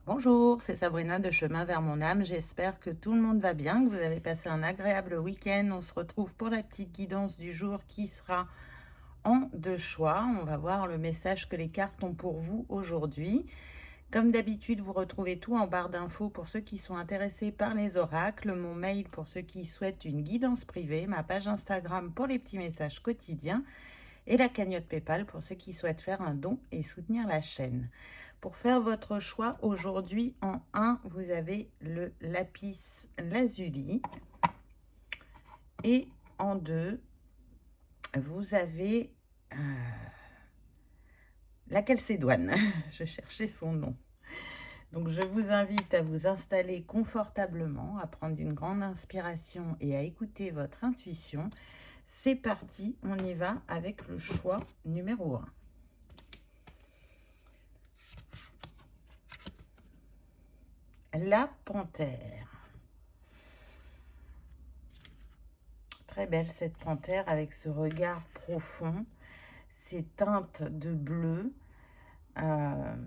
Bonjour, c'est Sabrina de Chemin vers mon âme. J'espère que tout le monde va bien, que vous avez passé un agréable week-end. On se retrouve pour la petite guidance du jour qui sera en deux choix. On va voir le message que les cartes ont pour vous aujourd'hui. Comme d'habitude, vous retrouvez tout en barre d'infos pour ceux qui sont intéressés par les oracles, mon mail pour ceux qui souhaitent une guidance privée, ma page Instagram pour les petits messages quotidiens et la cagnotte PayPal pour ceux qui souhaitent faire un don et soutenir la chaîne. Pour faire votre choix aujourd'hui, en 1, vous avez le lapis lazuli et en 2, vous avez la calcédoine. Je cherchais son nom. Donc je vous invite à vous installer confortablement, à prendre une grande inspiration et à écouter votre intuition. C'est parti, on y va avec le choix numéro 1. La panthère. Très belle cette panthère avec ce regard profond, ces teintes de bleu. Là,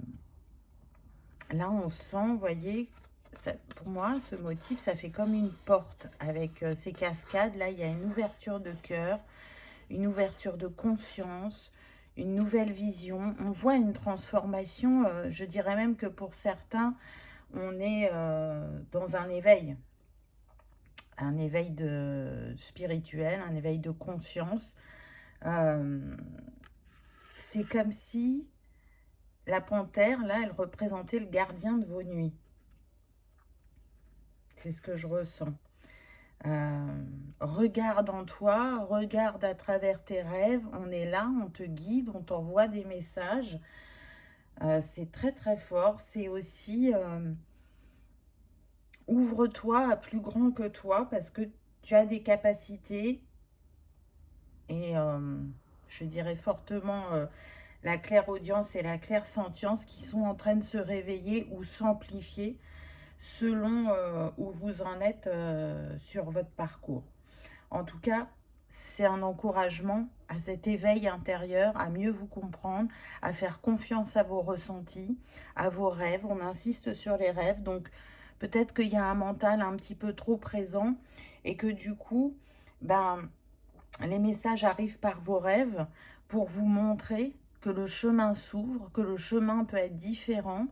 on sent, vous voyez, ça, pour moi, ce motif, ça fait comme une porte avec ces cascades. Là, il y a une ouverture de cœur, une ouverture de conscience, une nouvelle vision. On voit une transformation, je dirais même que pour certains, on est dans un éveil spirituel, un éveil de conscience. C'est comme si la panthère, là, elle représentait le gardien de vos nuits. C'est ce que je ressens. Regarde en toi, regarde à travers tes rêves. On est là, on te guide, on t'envoie des messages. C'est très très fort. C'est aussi ouvre-toi à plus grand que toi parce que tu as des capacités et je dirais fortement la clairaudience et la clairsentience qui sont en train de se réveiller ou s'amplifier selon où vous en êtes sur votre parcours. En tout cas, c'est un encouragement à cet éveil intérieur, à mieux vous comprendre, à faire confiance à vos ressentis, à vos rêves. On insiste sur les rêves, donc peut-être qu'il y a un mental un petit peu trop présent et que du coup, les messages arrivent par vos rêves pour vous montrer que le chemin s'ouvre, que le chemin peut être différent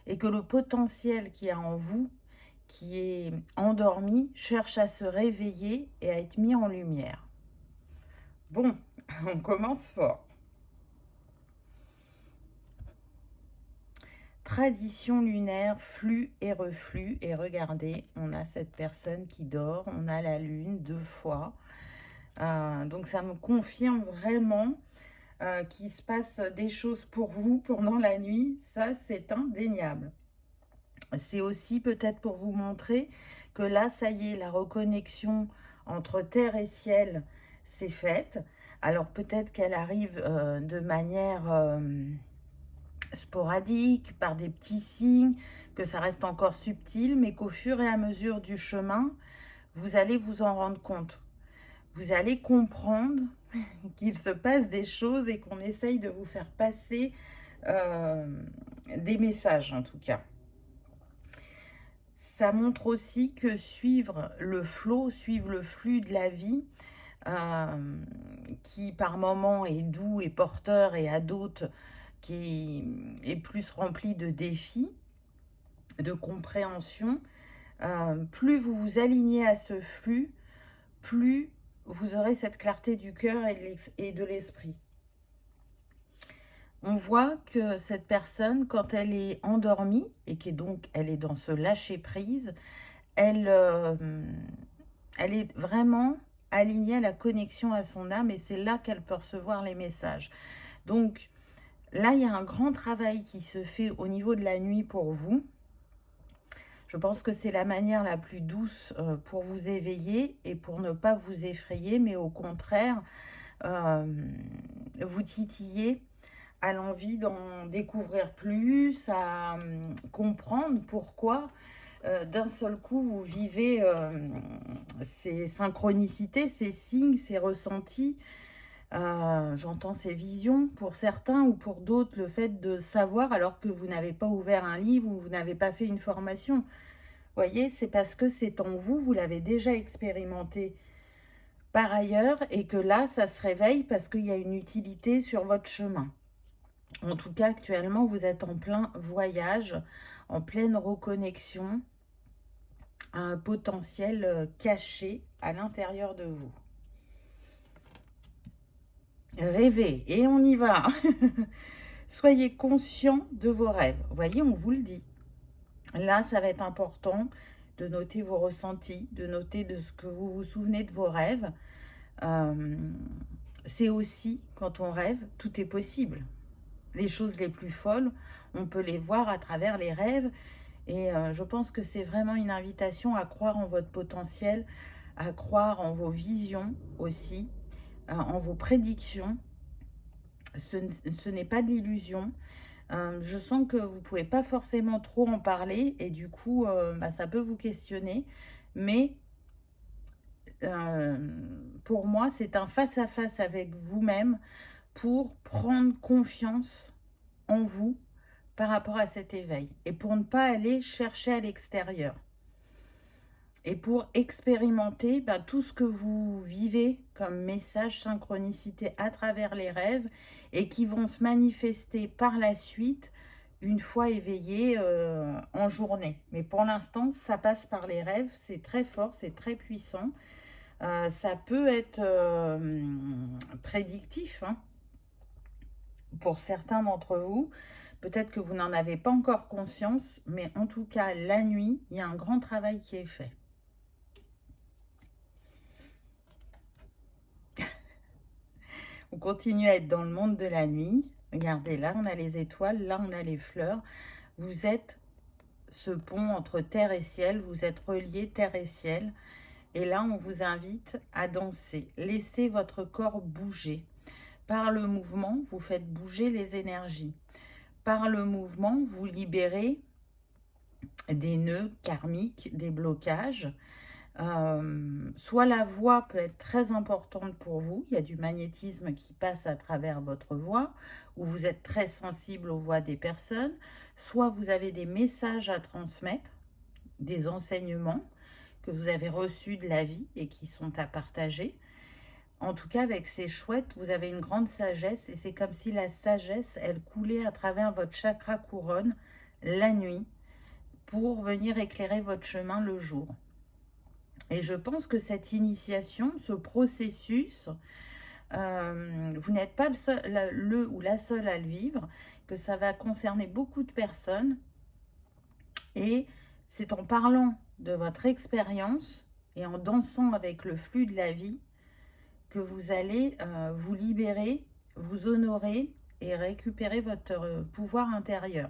et que le potentiel qui est en vous, qui est endormi, cherche à se réveiller et à être mis en lumière. Bon, on commence fort. Tradition lunaire, flux et reflux. Et regardez, on a cette personne qui dort, on a la lune 2 fois. Donc ça me confirme vraiment qu'il se passe des choses pour vous pendant la nuit. Ça, c'est indéniable. C'est aussi peut-être pour vous montrer que là, ça y est, la reconnexion entre terre et ciel, c'est faite. Alors peut-être qu'elle arrive de manière sporadique, par des petits signes, que ça reste encore subtil, mais qu'au fur et à mesure du chemin, vous allez vous en rendre compte. Vous allez comprendre qu'il se passe des choses et qu'on essaye de vous faire passer des messages en tout cas. Ça montre aussi que suivre le flot, suivre le flux de la vie, qui par moments est doux et porteur et à d'autres qui est plus rempli de défis, de compréhension, plus vous vous alignez à ce flux, plus vous aurez cette clarté du cœur et de l'esprit. On voit que cette personne, quand elle est endormie, et elle est dans ce lâcher-prise, elle est vraiment alignée à la connexion à son âme et c'est là qu'elle peut recevoir les messages. Donc là, il y a un grand travail qui se fait au niveau de la nuit pour vous. Je pense que c'est la manière la plus douce pour vous éveiller et pour ne pas vous effrayer, mais au contraire, vous titiller à l'envie d'en découvrir plus, à comprendre pourquoi d'un seul coup vous vivez ces synchronicités, ces signes, ces ressentis. J'entends ces visions pour certains ou pour d'autres, le fait de savoir alors que vous n'avez pas ouvert un livre ou vous n'avez pas fait une formation. Vous voyez, c'est parce que c'est en vous, vous l'avez déjà expérimenté par ailleurs et que là, ça se réveille parce qu'il y a une utilité sur votre chemin. En tout cas, actuellement, vous êtes en plein voyage, en pleine reconnexion à un potentiel caché à l'intérieur de vous. Rêvez, et on y va. Soyez conscient de vos rêves. Vous voyez, on vous le dit. Là, ça va être important de noter vos ressentis, de noter de ce que vous vous souvenez de vos rêves. C'est aussi, quand on rêve, tout est possible. Les choses les plus folles, on peut les voir à travers les rêves. Et je pense que c'est vraiment une invitation à croire en votre potentiel, à croire en vos visions aussi, en vos prédictions. Ce n'est pas de l'illusion. Je sens que vous ne pouvez pas forcément trop en parler et du coup, ça peut vous questionner. Mais pour moi, c'est un face-à-face avec vous-même pour prendre confiance en vous par rapport à cet éveil et pour ne pas aller chercher à l'extérieur. Et pour expérimenter tout ce que vous vivez comme message, synchronicité à travers les rêves et qui vont se manifester par la suite une fois éveillé en journée. Mais pour l'instant, ça passe par les rêves, c'est très fort, c'est très puissant. Ça peut être prédictif hein, pour certains d'entre vous. Peut-être que vous n'en avez pas encore conscience, mais en tout cas, la nuit, il y a un grand travail qui est fait. On continue à être dans le monde de la nuit. Regardez, là, on a les étoiles, là, on a les fleurs. Vous êtes ce pont entre terre et ciel, vous êtes reliés terre et ciel. Et là, on vous invite à danser. Laissez votre corps bouger. Par le mouvement, vous faites bouger les énergies. Par le mouvement, vous libérez des nœuds karmiques, des blocages. Soit la voix peut être très importante pour vous, il y a du magnétisme qui passe à travers votre voix, ou vous êtes très sensible aux voix des personnes, soit vous avez des messages à transmettre, des enseignements que vous avez reçus de la vie et qui sont à partager. En tout cas, avec ces chouettes, vous avez une grande sagesse et c'est comme si la sagesse, elle coulait à travers votre chakra couronne la nuit pour venir éclairer votre chemin le jour. Et je pense que cette initiation, ce processus, vous n'êtes pas le ou la seule à le vivre, que ça va concerner beaucoup de personnes. Et c'est en parlant de votre expérience et en dansant avec le flux de la vie que vous allez vous libérer, vous honorer et récupérer votre pouvoir intérieur,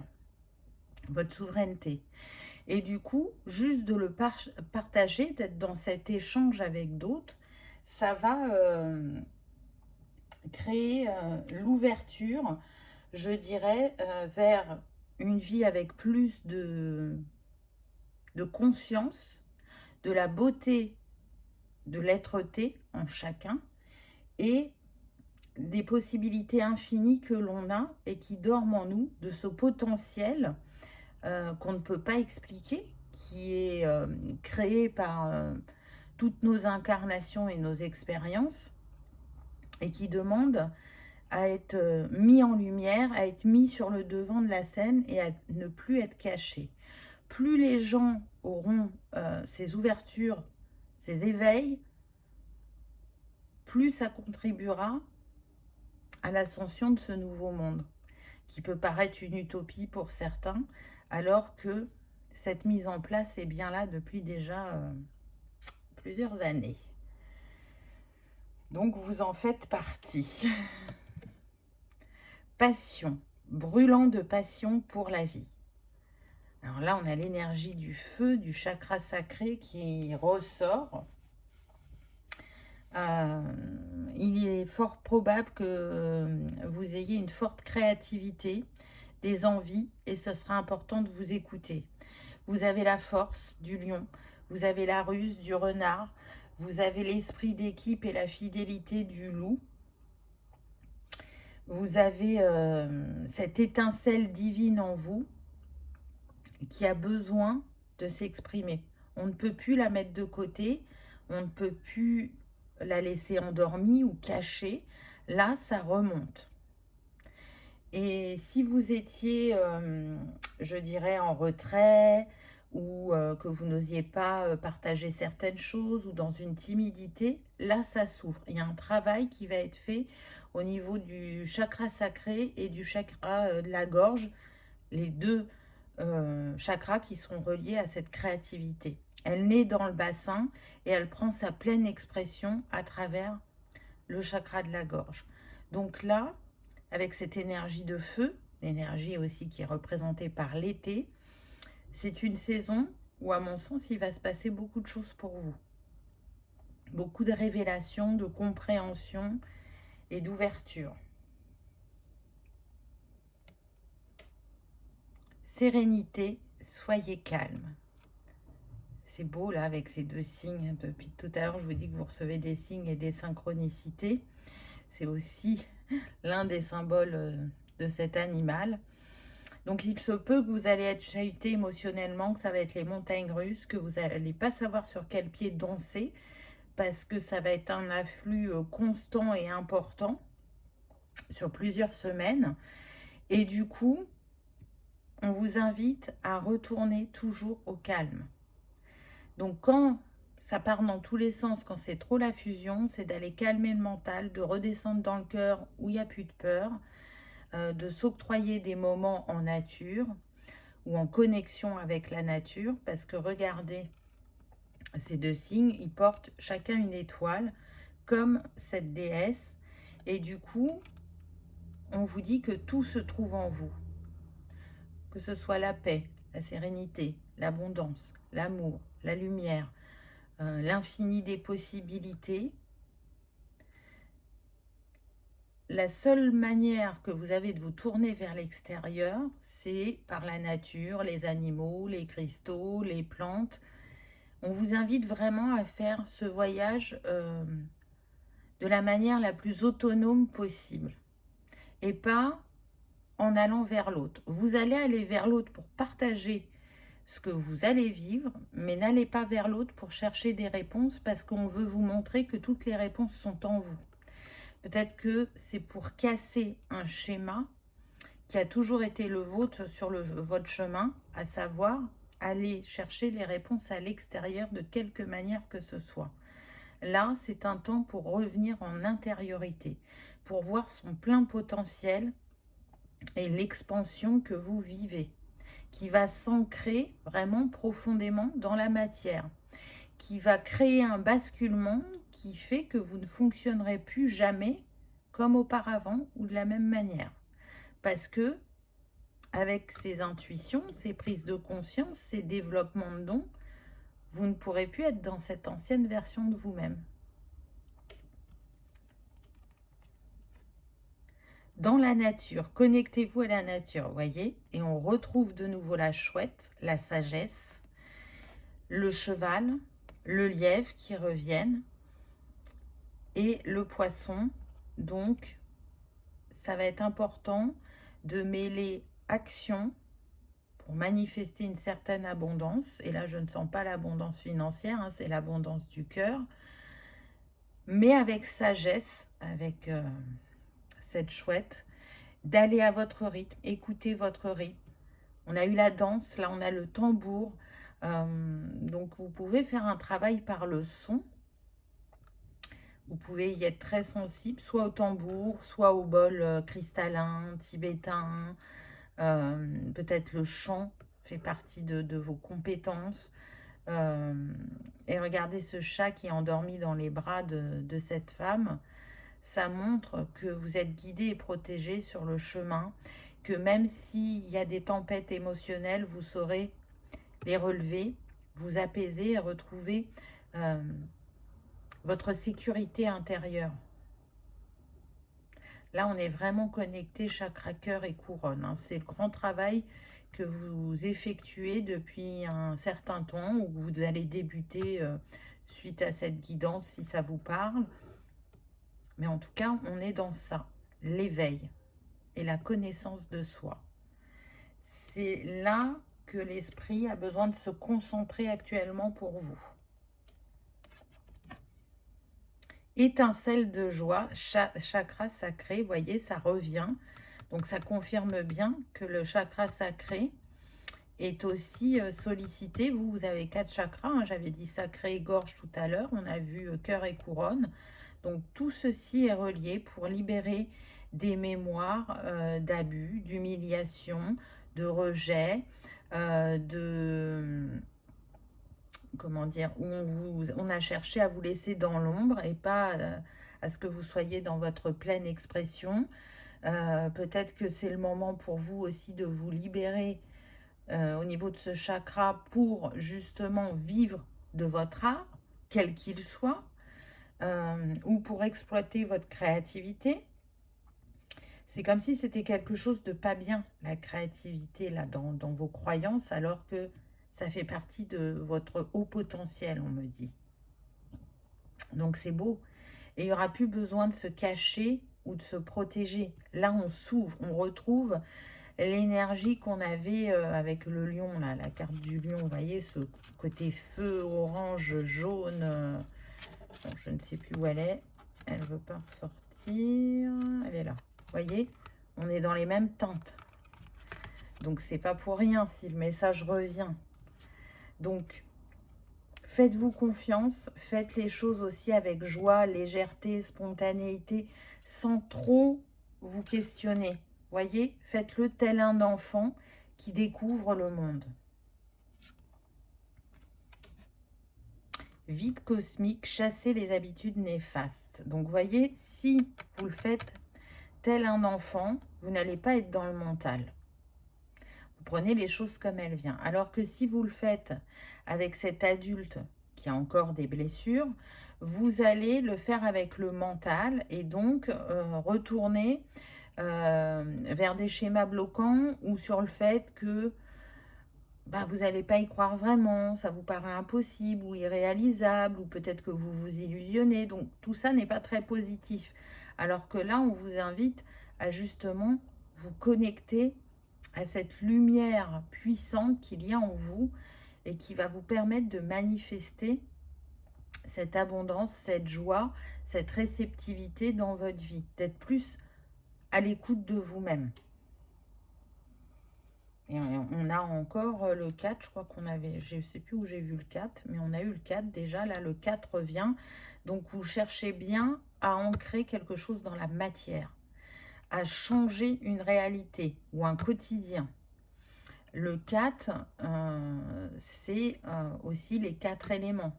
votre souveraineté. Et du coup, juste de le partager, d'être dans cet échange avec d'autres, ça va créer l'ouverture, je dirais, vers une vie avec plus de conscience, de la beauté, de l'être-té en chacun, et des possibilités infinies que l'on a et qui dorment en nous, de ce potentiel qu'on ne peut pas expliquer, qui est créé par toutes nos incarnations et nos expériences, et qui demande à être mis en lumière, à être mis sur le devant de la scène et à ne plus être caché. Plus les gens auront ces ouvertures, ces éveils, plus ça contribuera à l'ascension de ce nouveau monde, qui peut paraître une utopie pour certains, alors que cette mise en place est bien là depuis déjà plusieurs années. Donc vous en faites partie. Passion, brûlant de passion pour la vie. Alors là, on a l'énergie du feu, du chakra sacré qui ressort. Il est fort probable que vous ayez une forte créativité, des envies, et ce sera important de vous écouter. Vous avez la force du lion, vous avez la ruse du renard, vous avez l'esprit d'équipe et la fidélité du loup. Vous avez cette étincelle divine en vous qui a besoin de s'exprimer. On ne peut plus la mettre de côté, on ne peut plus la laisser endormie ou cachée. Là, ça remonte. Et si vous étiez, je dirais, en retrait, ou que vous n'osiez pas partager certaines choses, ou dans une timidité, là, ça s'ouvre. Il y a un travail qui va être fait au niveau du chakra sacré et du chakra de la gorge, les deux chakras qui sont reliés à cette créativité. Elle naît dans le bassin et elle prend sa pleine expression à travers le chakra de la gorge. Donc là, avec cette énergie de feu, l'énergie aussi qui est représentée par l'été, c'est une saison où, à mon sens, il va se passer beaucoup de choses pour vous. Beaucoup de révélations, de compréhension et d'ouverture. Sérénité, soyez calme. C'est beau là avec ces deux signes. Depuis tout à l'heure, je vous dis que vous recevez des signes et des synchronicités. C'est aussi l'un des symboles de cet animal. Donc il se peut que vous allez être chahuté émotionnellement, que ça va être les montagnes russes, que vous n'allez pas savoir sur quel pied danser, parce que ça va être un afflux constant et important sur plusieurs semaines. Et du coup, on vous invite à retourner toujours au calme. Donc quand ça part dans tous les sens, quand c'est trop la fusion, c'est d'aller calmer le mental, de redescendre dans le cœur où il n'y a plus de peur, de s'octroyer des moments en nature ou en connexion avec la nature, parce que regardez, ces deux signes, ils portent chacun une étoile, comme cette déesse, et du coup, on vous dit que tout se trouve en vous, que ce soit la paix, la sérénité, l'abondance, l'amour, la lumière, l'infini des possibilités. La seule manière que vous avez de vous tourner vers l'extérieur, c'est par la nature, les animaux, les cristaux, les plantes. On vous invite vraiment à faire ce voyage de la manière la plus autonome possible et pas en allant vers l'autre. Vous allez aller vers l'autre pour partager ce que vous allez vivre, mais n'allez pas vers l'autre pour chercher des réponses parce qu'on veut vous montrer que toutes les réponses sont en vous. Peut-être que c'est pour casser un schéma qui a toujours été le vôtre sur votre chemin, à savoir aller chercher les réponses à l'extérieur de quelque manière que ce soit. Là, c'est un temps pour revenir en intériorité, pour voir son plein potentiel et l'expansion que vous vivez, qui va s'ancrer vraiment profondément dans la matière, qui va créer un basculement qui fait que vous ne fonctionnerez plus jamais comme auparavant ou de la même manière. Parce que, avec ces intuitions, ces prises de conscience, ces développements de dons, vous ne pourrez plus être dans cette ancienne version de vous-même. Dans la nature, connectez-vous à la nature, voyez, et on retrouve de nouveau la chouette, la sagesse, le cheval, le lièvre qui reviennent, et le poisson. Donc, ça va être important de mêler action pour manifester une certaine abondance. Et là, je ne sens pas l'abondance financière, hein, c'est l'abondance du cœur. Mais avec sagesse, avec cette chouette, d'aller à votre rythme, écoutez votre rythme. On a eu la danse, là on a le tambour. Donc vous pouvez faire un travail par le son. Vous pouvez y être très sensible, soit au tambour, soit au bol cristallin, tibétain. Peut-être le chant fait partie de vos compétences. Et regardez ce chat qui est endormi dans les bras de cette femme. Ça montre que vous êtes guidé et protégé sur le chemin, que même s'il y a des tempêtes émotionnelles, vous saurez les relever, vous apaiser et retrouver votre sécurité intérieure. Là, on est vraiment connecté chakra, cœur et couronne. Hein. C'est le grand travail que vous effectuez depuis un certain temps ou que vous allez débuter suite à cette guidance si ça vous parle. Mais en tout cas, on est dans ça. l'éveil et la connaissance de soi. C'est là que l'esprit a besoin de se concentrer actuellement pour vous. Étincelle de joie, chakra sacré, vous voyez, ça revient. Donc ça confirme bien que le chakra sacré est aussi sollicité. Vous avez 4 chakras, hein, j'avais dit sacré et gorge tout à l'heure, on a vu cœur et couronne. Donc tout ceci est relié pour libérer des mémoires d'abus, d'humiliation, de rejet, comment dire, où on a cherché à vous laisser dans l'ombre et pas à ce que vous soyez dans votre pleine expression. Peut-être que c'est le moment pour vous aussi de vous libérer au niveau de ce chakra pour justement vivre de votre art, quel qu'il soit, ou pour exploiter votre créativité. C'est comme si c'était quelque chose de pas bien, la créativité, là, dans vos croyances, alors que ça fait partie de votre haut potentiel, on me dit. Donc c'est beau. Et il n'y aura plus besoin de se cacher ou de se protéger. Là, on s'ouvre, on retrouve l'énergie qu'on avait avec le lion, là, la carte du lion, vous voyez, ce côté feu, orange, jaune. Bon, je ne sais plus où elle est. Elle ne veut pas ressortir. Elle est là. Vous voyez, on est dans les mêmes teintes. Donc, c'est pas pour rien si le message revient. Donc, faites-vous confiance. Faites les choses aussi avec joie, légèreté, spontanéité, sans trop vous questionner. Voyez, faites-le tel un enfant qui découvre le monde. Vide cosmique, chassez les habitudes néfastes. Donc, voyez, si vous le faites tel un enfant, vous n'allez pas être dans le mental. Vous prenez les choses comme elles viennent. Alors que si vous le faites avec cet adulte qui a encore des blessures, vous allez le faire avec le mental et donc retourner vers des schémas bloquants ou sur le fait que vous n'allez pas y croire vraiment, ça vous paraît impossible ou irréalisable, ou peut-être que vous vous illusionnez. Donc tout ça n'est pas très positif. Alors que là, on vous invite à justement vous connecter à cette lumière puissante qu'il y a en vous et qui va vous permettre de manifester cette abondance, cette joie, cette réceptivité dans votre vie, d'être plus à l'écoute de vous-même. Et on a encore le 4, je crois qu'on avait, je ne sais plus où j'ai vu le 4, mais on a eu le 4 déjà, là le 4 revient. Donc vous cherchez bien à ancrer quelque chose dans la matière, à changer une réalité ou un quotidien. Le 4, c'est aussi les 4 éléments,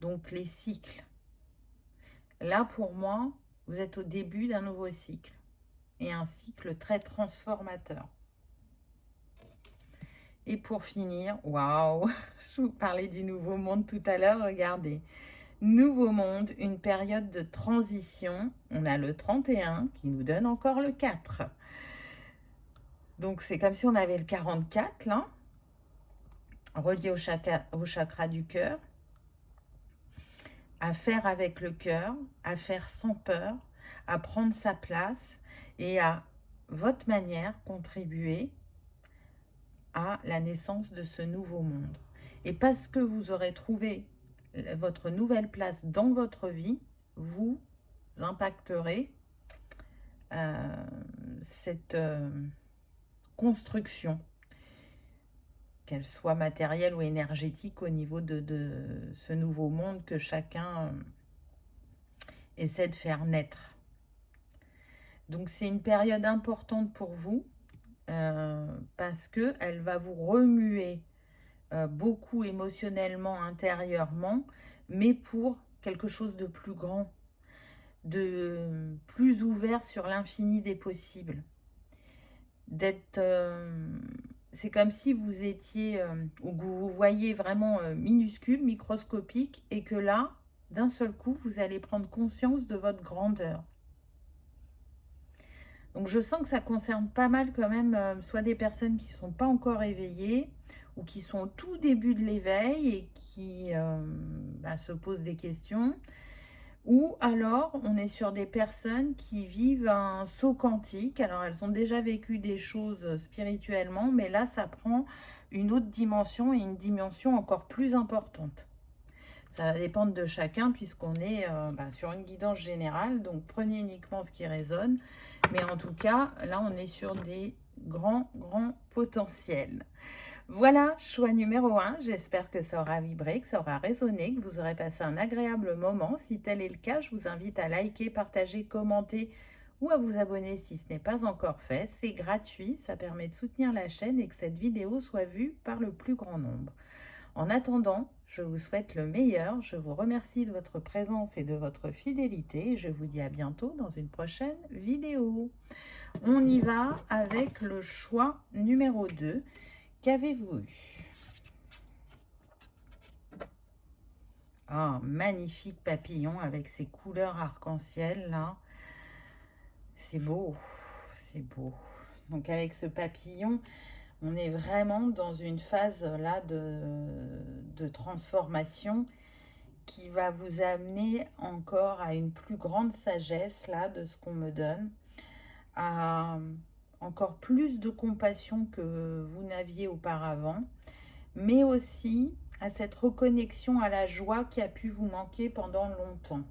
donc les cycles. Là pour moi, vous êtes au début d'un nouveau cycle, et un cycle très transformateur. Et pour finir, waouh, je vous parlais du nouveau monde tout à l'heure, regardez. Nouveau monde, une période de transition. On a le 31 qui nous donne encore le 4. Donc c'est comme si on avait le 44 là, relié au chakra du cœur. À faire avec le cœur, à faire sans peur, à prendre sa place et à votre manière contribuer à la naissance de ce nouveau monde. Et parce que vous aurez trouvé votre nouvelle place dans votre vie, vous impacterez cette construction, qu'elle soit matérielle ou énergétique, au niveau de ce nouveau monde que chacun essaie de faire naître. Donc c'est une période importante pour vous, parce qu'elle va vous remuer beaucoup émotionnellement, intérieurement, mais pour quelque chose de plus grand, de plus ouvert sur l'infini des possibles. D'être... c'est comme si vous étiez, ou que vous vous voyez vraiment minuscule, microscopique, et que là, d'un seul coup, vous allez prendre conscience de votre grandeur. Donc je sens que ça concerne pas mal quand même, soit des personnes qui ne sont pas encore éveillées, ou qui sont au tout début de l'éveil et qui se posent des questions, Ou alors, on est sur des personnes qui vivent un saut quantique. Alors, elles ont déjà vécu des choses spirituellement, mais là, ça prend une autre dimension et une dimension encore plus importante. Ça va dépendre de chacun puisqu'on est sur une guidance générale. Donc, prenez uniquement ce qui résonne. Mais en tout cas, là, on est sur des grands potentiels. Voilà, choix numéro 1. J'espère que ça aura vibré, que ça aura résonné, que vous aurez passé un agréable moment. Si tel est le cas, je vous invite à liker, partager, commenter ou à vous abonner si ce n'est pas encore fait. C'est gratuit, ça permet de soutenir la chaîne et que cette vidéo soit vue par le plus grand nombre. En attendant, je vous souhaite le meilleur. Je vous remercie de votre présence et de votre fidélité. Et je vous dis à bientôt dans une prochaine vidéo. On y va avec le choix numéro 2. Qu'avez-vous eu? Ah, magnifique papillon avec ses couleurs arc-en-ciel là. C'est beau, c'est beau. Donc avec ce papillon, on est vraiment dans une phase là de transformation qui va vous amener encore à une plus grande sagesse là de ce qu'on me donne, à encore plus de compassion que vous n'aviez auparavant, mais aussi à cette reconnexion à la joie qui a pu vous manquer pendant longtemps.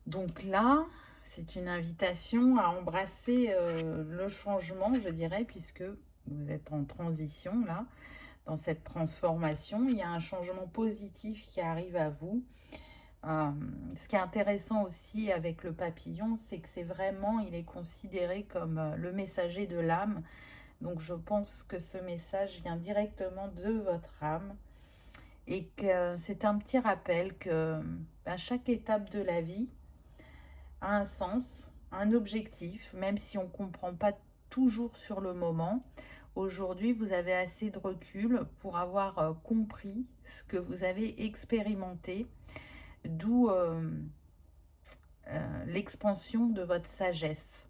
Donc là, c'est une invitation à embrasser le changement, je dirais, puisque vous êtes en transition là, dans cette transformation. Il y a un changement positif qui arrive à vous. Ce qui est intéressant aussi avec le papillon, c'est que c'est vraiment, il est considéré comme le messager de l'âme. Donc je pense que ce message vient directement de votre âme et que c'est un petit rappel que à chaque étape de la vie a un sens, un objectif, même si on ne comprend pas toujours sur le moment. Aujourd'hui, vous avez assez de recul pour avoir compris ce que vous avez expérimenté, d'où l'expansion de votre sagesse.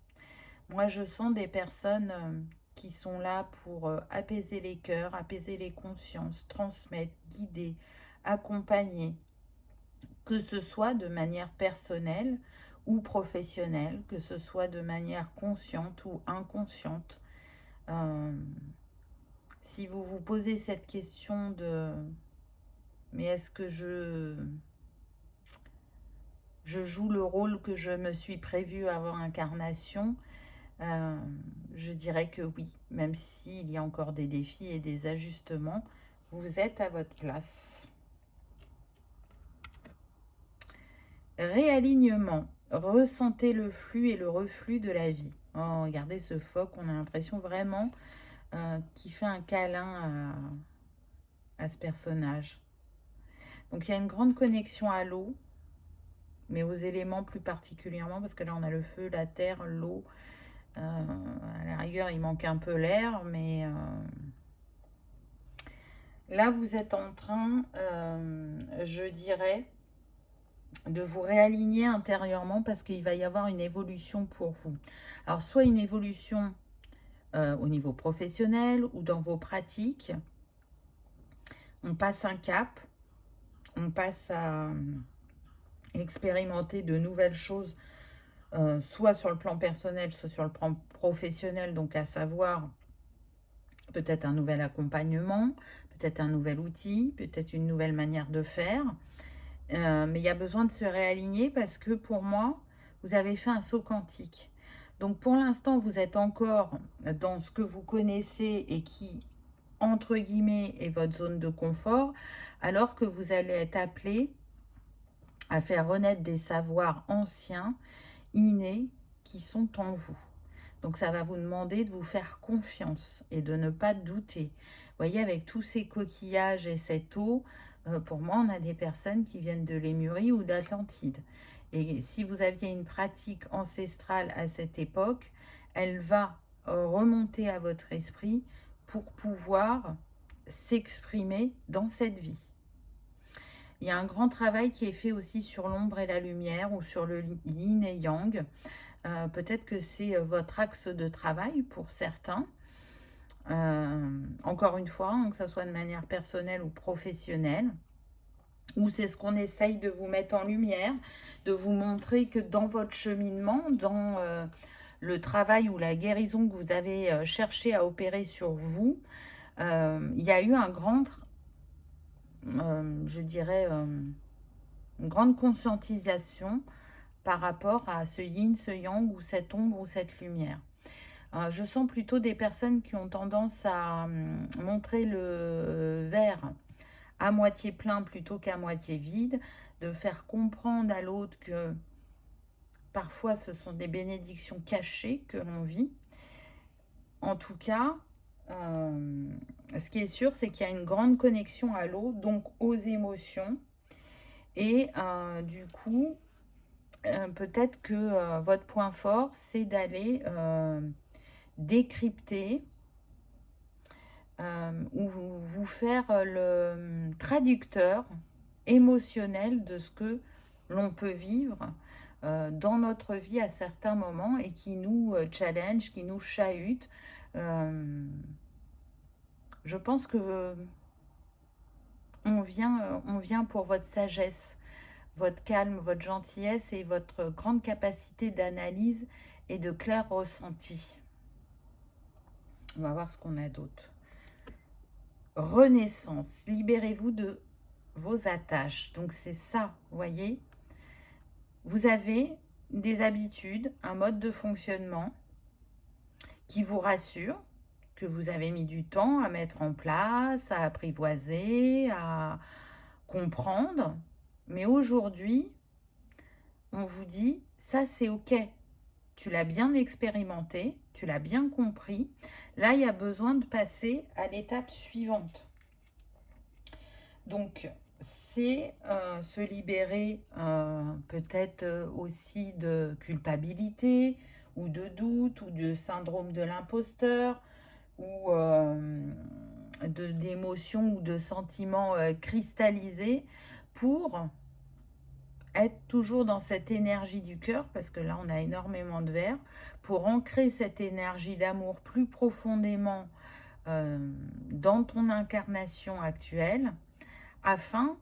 Moi, je sens des personnes qui sont là pour apaiser les cœurs, apaiser les consciences, transmettre, guider, accompagner, que ce soit de manière personnelle ou professionnelle, que ce soit de manière consciente ou inconsciente. Si vous vous posez cette question de « mais est-ce que je joue le rôle que je me suis prévu avant incarnation ?» je dirais que oui, même s'il y a encore des défis et des ajustements, vous êtes à votre place. Réalignement. Ressentez le flux et le reflux de la vie. Oh, regardez ce phoque, on a l'impression vraiment qu'il fait un câlin à ce personnage. Donc il y a une grande connexion à l'eau, mais aux éléments plus particulièrement, parce que là on a le feu, la terre, l'eau. À la rigueur, il manque un peu l'air, mais là, vous êtes en train, je dirais, de vous réaligner intérieurement parce qu'il va y avoir une évolution pour vous. Alors, soit une évolution au niveau professionnel ou dans vos pratiques. On passe un cap, on passe à expérimenter de nouvelles choses, soit sur le plan personnel, soit sur le plan professionnel, donc à savoir peut-être un nouvel accompagnement, peut-être un nouvel outil, peut-être une nouvelle manière de faire. Mais il y a besoin de se réaligner parce que pour moi, vous avez fait un saut quantique. Donc pour l'instant, vous êtes encore dans ce que vous connaissez et qui, entre guillemets, est votre zone de confort, alors que vous allez être appelé à faire renaître des savoirs anciens, innés, qui sont en vous. Donc ça va vous demander de vous faire confiance et de ne pas douter. Vous voyez, avec tous ces coquillages et cette eau, pour moi, on a des personnes qui viennent de Lémurie ou d'Atlantide. Et si vous aviez une pratique ancestrale à cette époque, elle va remonter à votre esprit pour pouvoir s'exprimer dans cette vie. Il y a un grand travail qui est fait aussi sur l'ombre et la lumière ou sur le yin et yang. Peut-être que c'est votre axe de travail pour certains. Encore une fois, que ce soit de manière personnelle ou professionnelle. ou c'est ce qu'on essaye de vous mettre en lumière, de vous montrer que dans votre cheminement, dans le travail ou la guérison que vous avez cherché à opérer sur vous, il y a eu un grand, je dirais, une grande conscientisation par rapport à ce yin, ce yang, ou cette ombre ou cette lumière. Je sens plutôt des personnes qui ont tendance à montrer le verre à moitié plein plutôt qu'à moitié vide, de faire comprendre à l'autre que parfois ce sont des bénédictions cachées que l'on vit. En tout cas, ce qui est sûr, c'est qu'il y a une grande connexion à l'eau, donc aux émotions. Et du coup, peut-être que votre point fort, c'est d'aller décrypter ou vous faire le traducteur émotionnel de ce que l'on peut vivre dans notre vie à certains moments et qui nous challenge, qui nous chahute. Je pense que on vient pour votre sagesse, votre calme, votre gentillesse et votre grande capacité d'analyse et de clair ressenti. On va voir ce qu'on a d'autre. Renaissance, libérez-vous de vos attaches. Donc c'est ça, vous voyez. Vous avez des habitudes, un mode de fonctionnement qui vous rassure, que vous avez mis du temps à mettre en place, à apprivoiser, à comprendre. Mais aujourd'hui, on vous dit, ça c'est ok. Tu l'as bien expérimenté, tu l'as bien compris. Là, il y a besoin de passer à l'étape suivante. Donc, c'est se libérer peut-être aussi de culpabilité ou de doute ou de syndrome de l'imposteur ou d'émotions ou de sentiments cristallisés pour être toujours dans cette énergie du cœur, parce que là on a énormément de verre, pour ancrer cette énergie d'amour plus profondément dans ton incarnation actuelle, afin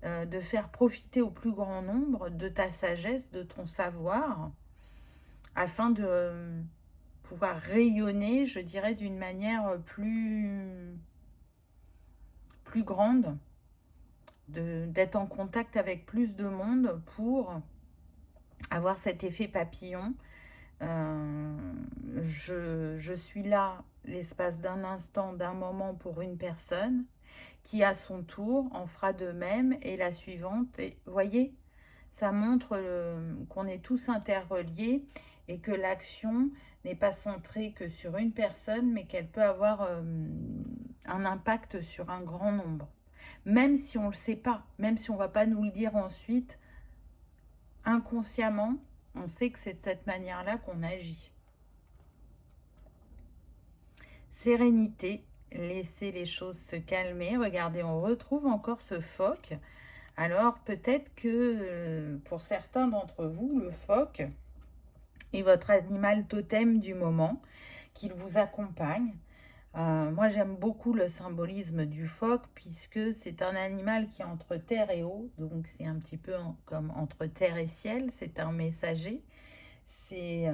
de faire profiter au plus grand nombre de ta sagesse, de ton savoir, afin de pouvoir rayonner, je dirais, d'une manière plus grande, d'être en contact avec plus de monde pour avoir cet effet papillon. Je suis là l'espace d'un instant, d'un moment pour une personne qui à son tour en fera de même et la suivante. Et vous voyez, ça montre qu'on est tous interreliés et que l'action n'est pas centrée que sur une personne, mais qu'elle peut avoir un impact sur un grand nombre. Même si on ne le sait pas, même si on ne va pas nous le dire ensuite, inconsciemment, on sait que c'est de cette manière-là qu'on agit. Sérénité, laissez les choses se calmer. Regardez, on retrouve encore ce phoque. Alors peut-être que pour certains d'entre vous, le phoque est votre animal totem du moment, qu'il vous accompagne. Moi, j'aime beaucoup le symbolisme du phoque puisque c'est un animal qui est entre terre et eau. Donc, c'est un petit peu comme entre terre et ciel. C'est un messager. C'est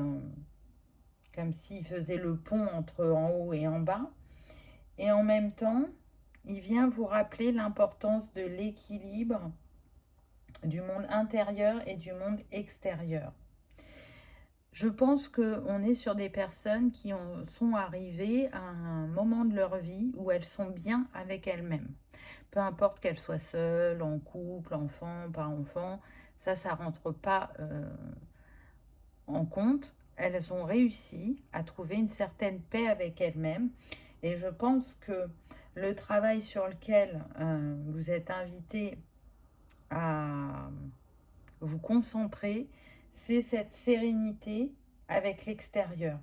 comme s'il faisait le pont entre en haut et en bas. Et en même temps, il vient vous rappeler l'importance de l'équilibre du monde intérieur et du monde extérieur. Je pense qu'on est sur des personnes qui sont arrivées à un moment de leur vie où elles sont bien avec elles-mêmes. Peu importe qu'elles soient seules, en couple, enfant, pas enfant, ça ne rentre pas en compte. Elles ont réussi à trouver une certaine paix avec elles-mêmes. Et je pense que le travail sur lequel vous êtes invité à vous concentrer, c'est cette sérénité avec l'extérieur.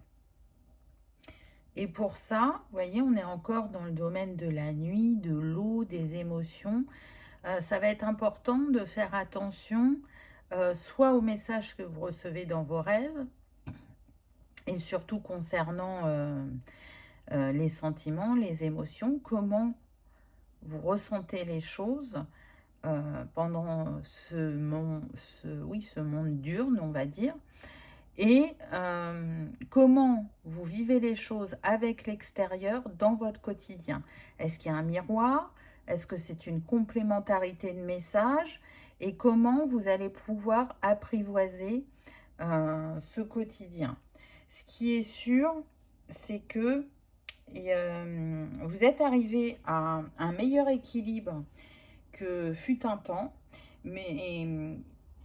Et pour ça, vous voyez, on est encore dans le domaine de la nuit, de l'eau, des émotions. Ça va être important de faire attention soit aux messages que vous recevez dans vos rêves, et surtout concernant les sentiments, les émotions, comment vous ressentez les choses, pendant oui, ce monde diurne, on va dire. Et comment vous vivez les choses avec l'extérieur dans votre quotidien. Est-ce qu'il y a un miroir? Est-ce que c'est une complémentarité de messages? Et comment vous allez pouvoir apprivoiser ce quotidien? Ce qui est sûr, c'est que vous êtes arrivé à un meilleur équilibre que fut un temps, mais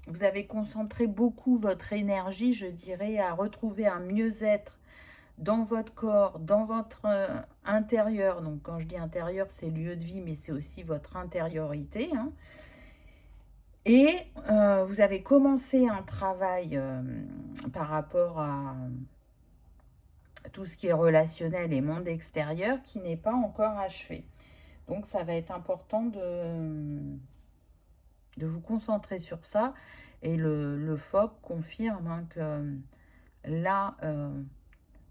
vous avez concentré beaucoup votre énergie, je dirais, à retrouver un mieux-être dans votre corps, dans votre intérieur. Donc quand je dis intérieur, c'est lieu de vie, mais c'est aussi votre intériorité, hein. Et vous avez commencé un travail par rapport à tout ce qui est relationnel et monde extérieur qui n'est pas encore achevé. Donc ça va être important de vous concentrer sur ça. Et le FOC confirme, hein, que là,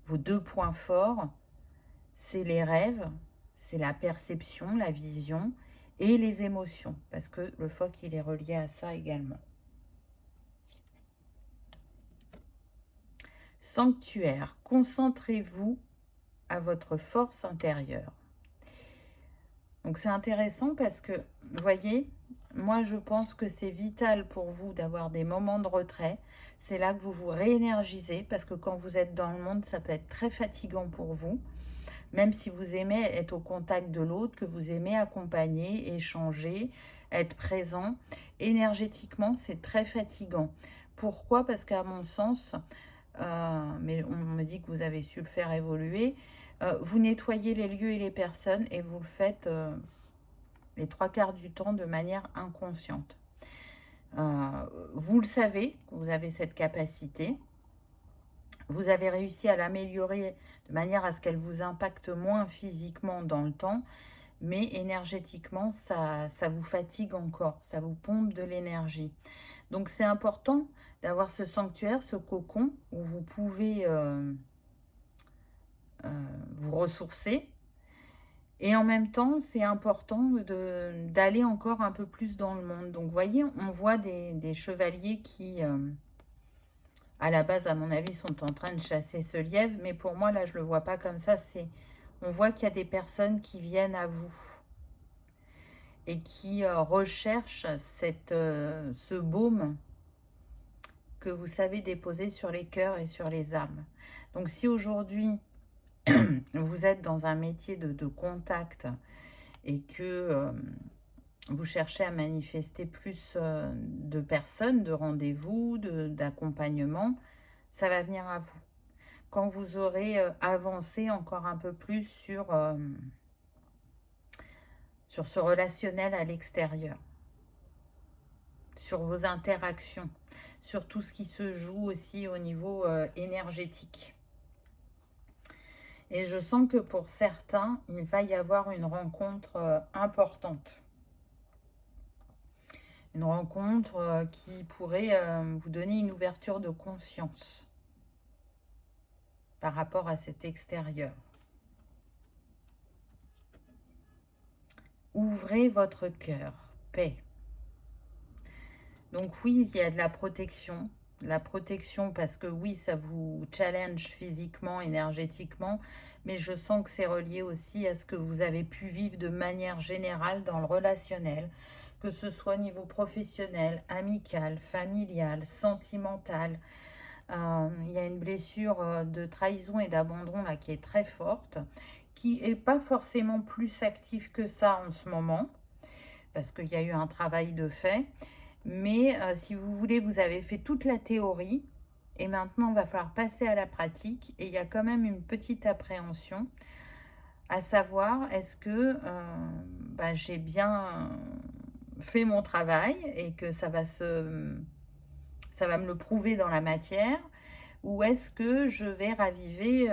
vos 2 points forts, c'est les rêves, c'est la perception, la vision et les émotions. Parce que le FOC, il est relié à ça également. Sanctuaire, concentrez-vous à votre force intérieure. Donc c'est intéressant parce que, vous voyez, moi je pense que c'est vital pour vous d'avoir des moments de retrait. C'est là que vous vous réénergisez parce que quand vous êtes dans le monde, ça peut être très fatigant pour vous. Même si vous aimez être au contact de l'autre, que vous aimez accompagner, échanger, être présent, énergétiquement, c'est très fatigant. Pourquoi? Parce qu'à mon sens, mais on me dit que vous avez su le faire évoluer, vous nettoyez les lieux et les personnes et vous le faites les 3/4 du temps de manière inconsciente. Vous le savez, vous avez cette capacité. Vous avez réussi à l'améliorer de manière à ce qu'elle vous impacte moins physiquement dans le temps, mais énergétiquement, ça vous fatigue encore, ça vous pompe de l'énergie. Donc c'est important d'avoir ce sanctuaire, ce cocon, où vous pouvez vous ressourcer. Et en même temps, c'est important d'aller encore un peu plus dans le monde. Donc vous voyez, on voit des chevaliers qui, à la base, à mon avis, sont en train de chasser ce lièvre. Mais pour moi, là, je ne le vois pas comme ça. On voit qu'il y a des personnes qui viennent à vous et qui recherchent ce baume que vous savez déposer sur les cœurs et sur les âmes. Donc si aujourd'hui, vous êtes dans un métier de contact et que vous cherchez à manifester plus de personnes, de rendez-vous, d'accompagnement, ça va venir à vous. Quand vous aurez avancé encore un peu plus sur ce relationnel à l'extérieur, sur vos interactions, sur tout ce qui se joue aussi au niveau énergétique. Et je sens que pour certains, il va y avoir une rencontre importante. Une rencontre qui pourrait vous donner une ouverture de conscience par rapport à cet extérieur. Ouvrez votre cœur, paix. Donc oui, il y a de la protection. La protection parce que oui, ça vous challenge physiquement, énergétiquement, mais je sens que c'est relié aussi à ce que vous avez pu vivre de manière générale dans le relationnel, que ce soit au niveau professionnel, amical, familial, sentimental. Il y a une blessure de trahison et d'abandon là qui est très forte, qui n'est pas forcément plus active que ça en ce moment, parce qu'il y a eu un travail de fait. Mais si vous voulez, vous avez fait toute la théorie et maintenant, il va falloir passer à la pratique. Et il y a quand même une petite appréhension, à savoir, est-ce que j'ai bien fait mon travail et que ça va me le prouver dans la matière, ou est-ce que je vais raviver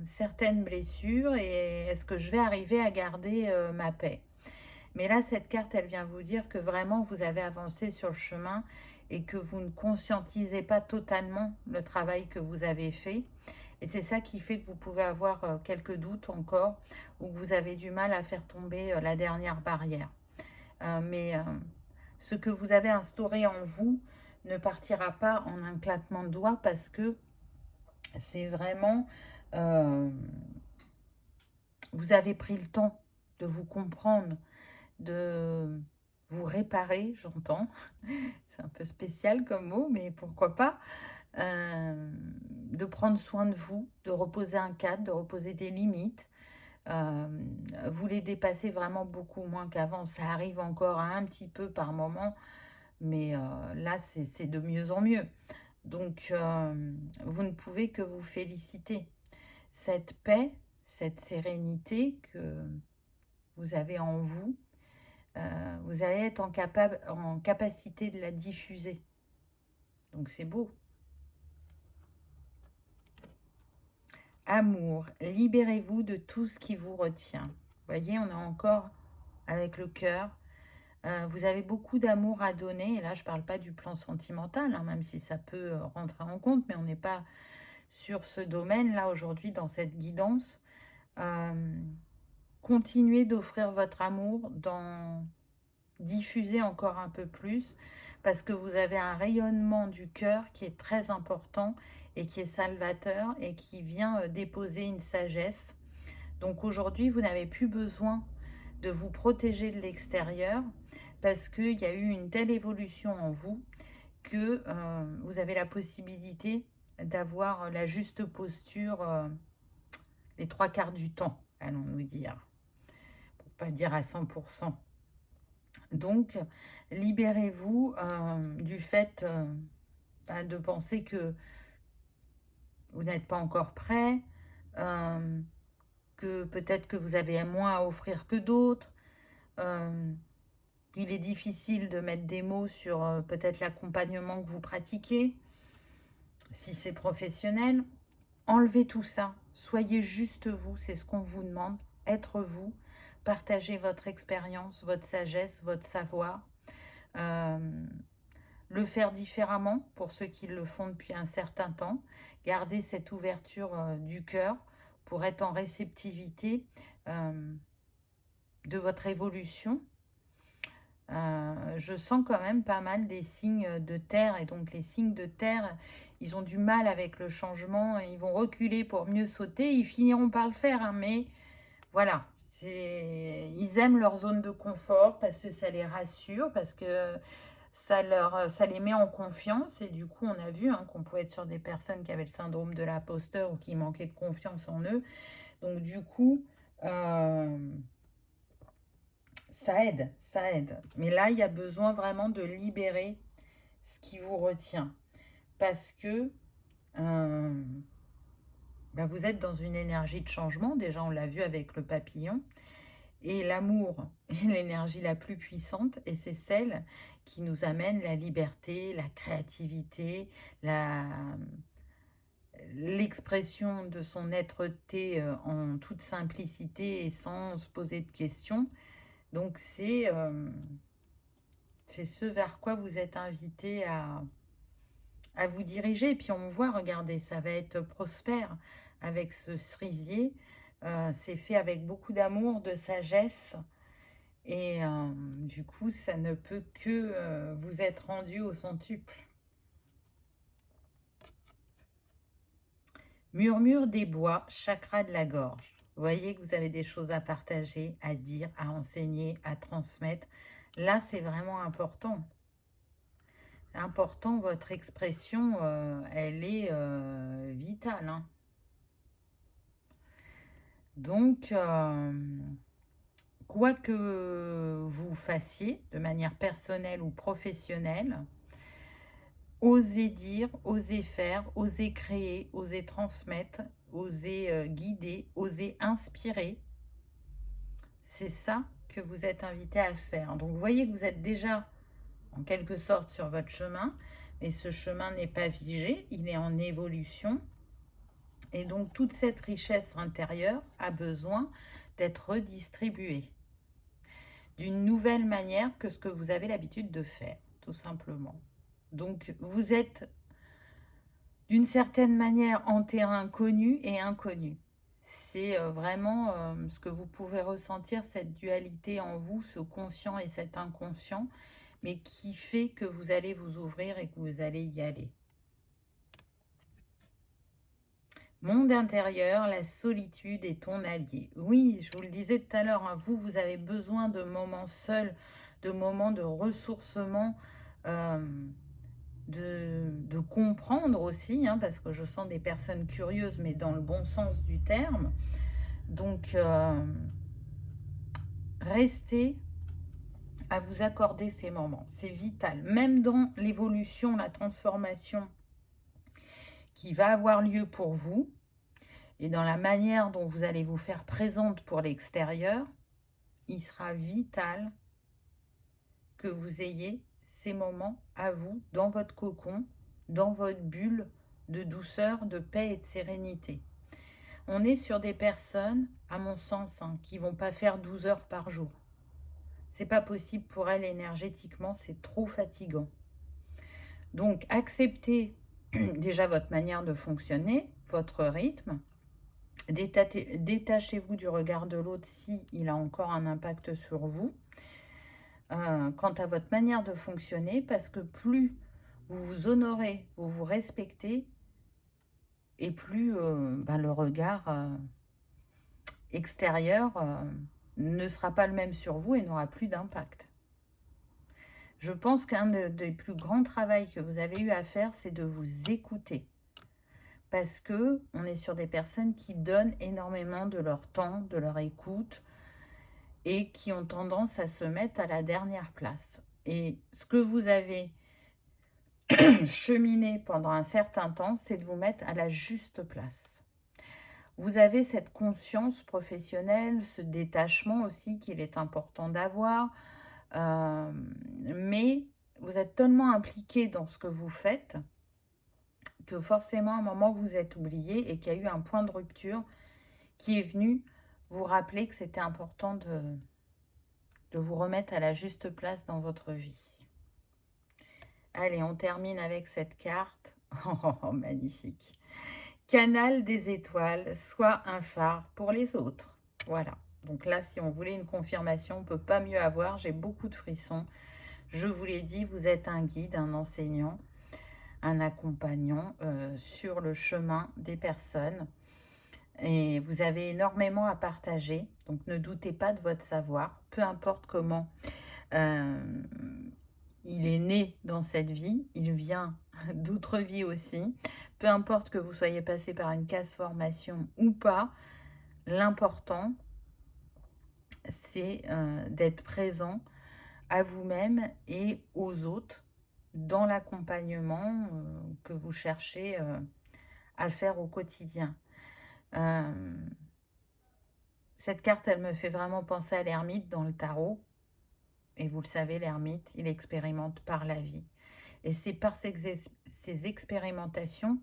certaines blessures et est-ce que je vais arriver à garder ma paix? Mais là, cette carte, elle vient vous dire que vraiment, vous avez avancé sur le chemin et que vous ne conscientisez pas totalement le travail que vous avez fait. Et c'est ça qui fait que vous pouvez avoir quelques doutes encore ou que vous avez du mal à faire tomber la dernière barrière. Mais ce que vous avez instauré en vous ne partira pas en un claquement de doigts parce que c'est vraiment... vous avez pris le temps de vous comprendre, de vous réparer, j'entends. C'est un peu spécial comme mot, mais pourquoi pas. De prendre soin de vous, de reposer un cadre, de reposer des limites. Vous les dépassez vraiment beaucoup moins qu'avant. Ça arrive encore un petit peu par moment, mais là, c'est de mieux en mieux. Donc, vous ne pouvez que vous féliciter. Cette paix, cette sérénité que vous avez en vous, vous allez être en capacité de la diffuser. Donc, c'est beau. Amour, libérez-vous de tout ce qui vous retient. Vous voyez, on est encore avec le cœur. Vous avez beaucoup d'amour à donner. Et là, je ne parle pas du plan sentimental, hein, même si ça peut rentrer en compte, mais on n'est pas sur ce domaine-là aujourd'hui, dans cette guidance. Continuez d'offrir votre amour, d'en diffuser encore un peu plus, parce que vous avez un rayonnement du cœur qui est très important et qui est salvateur et qui vient déposer une sagesse. Donc aujourd'hui, vous n'avez plus besoin de vous protéger de l'extérieur parce qu'il y a eu une telle évolution en vous que vous avez la possibilité d'avoir la juste posture les 3/4 du temps, allons-nous dire, pour pas dire à 100%. Donc, libérez-vous du fait de penser que vous n'êtes pas encore prêt, que peut-être que vous avez moins à offrir que d'autres, qu'il est difficile de mettre des mots sur peut-être l'accompagnement que vous pratiquez, si c'est professionnel. Enlevez tout ça, soyez juste vous, c'est ce qu'on vous demande, être vous, partagez votre expérience, votre sagesse, votre savoir, le faire différemment pour ceux qui le font depuis un certain temps, garder cette ouverture du cœur pour être en réceptivité de votre évolution. Je sens quand même pas mal des signes de terre, et donc les signes de terre, ils ont du mal avec le changement, ils vont reculer pour mieux sauter, ils finiront par le faire, hein, mais voilà, ils aiment leur zone de confort parce que ça les rassure, parce que ça les met en confiance, et du coup on a vu qu'on pouvait être sur des personnes qui avaient le syndrome de l'imposteur ou qui manquaient de confiance en eux, donc du coup ça aide, ça aide. Mais là, il y a besoin vraiment de libérer ce qui vous retient. Parce que vous êtes dans une énergie de changement. Déjà, on l'a vu avec le papillon. Et l'amour est l'énergie la plus puissante. Et c'est celle qui nous amène la liberté, la créativité, l'expression de son être-té en toute simplicité et sans se poser de questions. Donc, c'est ce vers quoi vous êtes invité à vous diriger. Et puis on voit, regardez, ça va être prospère avec ce cerisier. C'est fait avec beaucoup d'amour, de sagesse. Et du coup, ça ne peut que vous être rendu au centuple. Murmure des bois, chakra de la gorge. Vous voyez que vous avez des choses à partager, à dire, à enseigner, à transmettre. Là, c'est vraiment important. Important, votre expression, elle est vitale. Hein. Donc, quoi que vous fassiez, de manière personnelle ou professionnelle, osez dire, osez faire, osez créer, osez transmettre, osez guider, osez inspirer. C'est ça que vous êtes invité à faire. Donc, vous voyez que vous êtes déjà en quelque sorte sur votre chemin, mais ce chemin n'est pas figé, il est en évolution. Et donc, toute cette richesse intérieure a besoin d'être redistribuée d'une nouvelle manière que ce que vous avez l'habitude de faire, tout simplement. Donc, vous êtes d'une certaine manière en terrain connu et inconnu. C'est vraiment ce que vous pouvez ressentir, cette dualité en vous, ce conscient et cet inconscient. mais qui fait que vous allez vous ouvrir et que vous allez y aller. Monde intérieur, la solitude est ton allié. Oui, je vous le disais tout à l'heure, hein, vous avez besoin de moments seuls, de moments de ressourcement, de comprendre aussi, hein, parce que je sens des personnes curieuses, mais dans le bon sens du terme. Donc, restez à vous accorder ces moments. C'est vital. Même dans l'évolution, la transformation qui va avoir lieu pour vous, et dans la manière dont vous allez vous faire présente pour l'extérieur, il sera vital que vous ayez ces moments à vous, dans votre cocon, dans votre bulle de douceur, de paix et de sérénité. On est sur des personnes, à mon sens, hein, qui ne vont pas faire 12 heures par jour. C'est pas possible pour elles énergétiquement, c'est trop fatigant. Donc, acceptez déjà votre manière de fonctionner, votre rythme. Détachez-vous du regard de l'autre s'il a encore un impact sur vous. Quant à votre manière de fonctionner, parce que plus vous vous honorez, vous vous respectez, et plus le regard extérieur ne sera pas le même sur vous et n'aura plus d'impact. Je pense qu'un des plus grands travaux que vous avez eu à faire, c'est de vous écouter. Parce que on est sur des personnes qui donnent énormément de leur temps, de leur écoute, et qui ont tendance à se mettre à la dernière place. Et ce que vous avez cheminé pendant un certain temps, c'est de vous mettre à la juste place. Vous avez cette conscience professionnelle, ce détachement aussi qu'il est important d'avoir, mais vous êtes tellement impliqué dans ce que vous faites que forcément à un moment vous êtes oublié et qu'il y a eu un point de rupture qui est venu vous rappeler que c'était important de vous remettre à la juste place dans votre vie. Allez, on termine avec cette carte. Oh, magnifique. Canal des étoiles, soit un phare pour les autres. Voilà. Donc là, si on voulait une confirmation, on ne peut pas mieux avoir. J'ai beaucoup de frissons. Je vous l'ai dit, vous êtes un guide, un enseignant, un accompagnant sur le chemin des personnes. Et vous avez énormément à partager. Donc ne doutez pas de votre savoir. Peu importe comment il est né dans cette vie, il vient d'autres vies aussi. Peu importe que vous soyez passé par une case formation ou pas, l'important, c'est d'être présent à vous-même et aux autres dans l'accompagnement que vous cherchez à faire au quotidien. Cette carte, elle me fait vraiment penser à l'ermite dans le tarot. Et vous le savez, l'ermite, il expérimente par la vie. Et c'est par ces expérimentations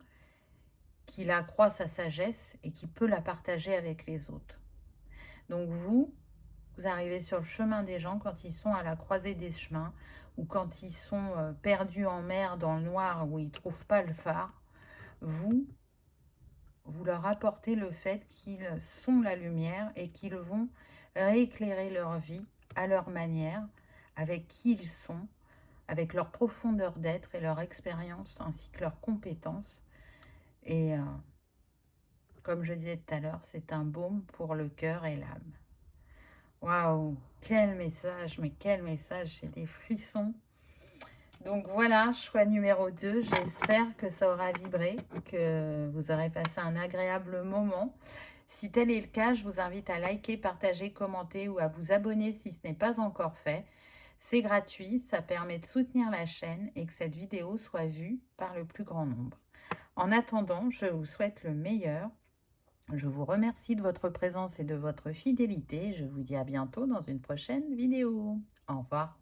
qu'il accroît sa sagesse et qu'il peut la partager avec les autres. Donc vous arrivez sur le chemin des gens quand ils sont à la croisée des chemins ou quand ils sont perdus en mer dans le noir où ils ne trouvent pas le phare. Vous leur apportez le fait qu'ils sont la lumière et qu'ils vont rééclairer leur vie à leur manière, avec qui ils sont, avec leur profondeur d'être et leur expérience ainsi que leurs compétences. Et comme je disais tout à l'heure, c'est un baume pour le cœur et l'âme. Waouh, quel message, mais quel message, j'ai des frissons. Donc voilà, choix numéro 2. J'espère que ça aura vibré, que vous aurez passé un agréable moment. Si tel est le cas, je vous invite à liker, partager, commenter ou à vous abonner si ce n'est pas encore fait. C'est gratuit, ça permet de soutenir la chaîne et que cette vidéo soit vue par le plus grand nombre. En attendant, je vous souhaite le meilleur. Je vous remercie de votre présence et de votre fidélité. Je vous dis à bientôt dans une prochaine vidéo. Au revoir.